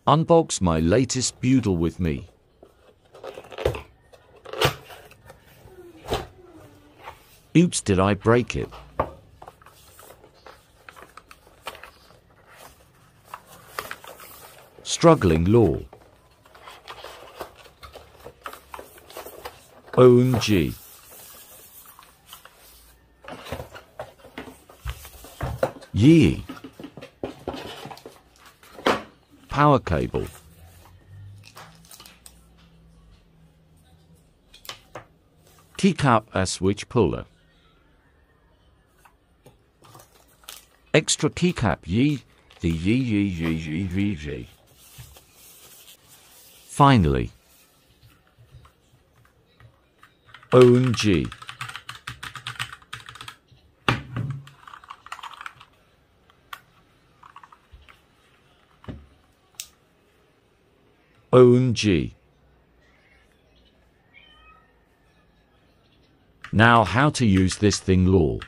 Unbox my latest Budel with me. Oops, did I break it? Struggling law. OMG. Yee. Power cable. Keycap a switch puller. Extra keycap yee. The yee. Finally. OMG. OMG. Now how to use this thing lol.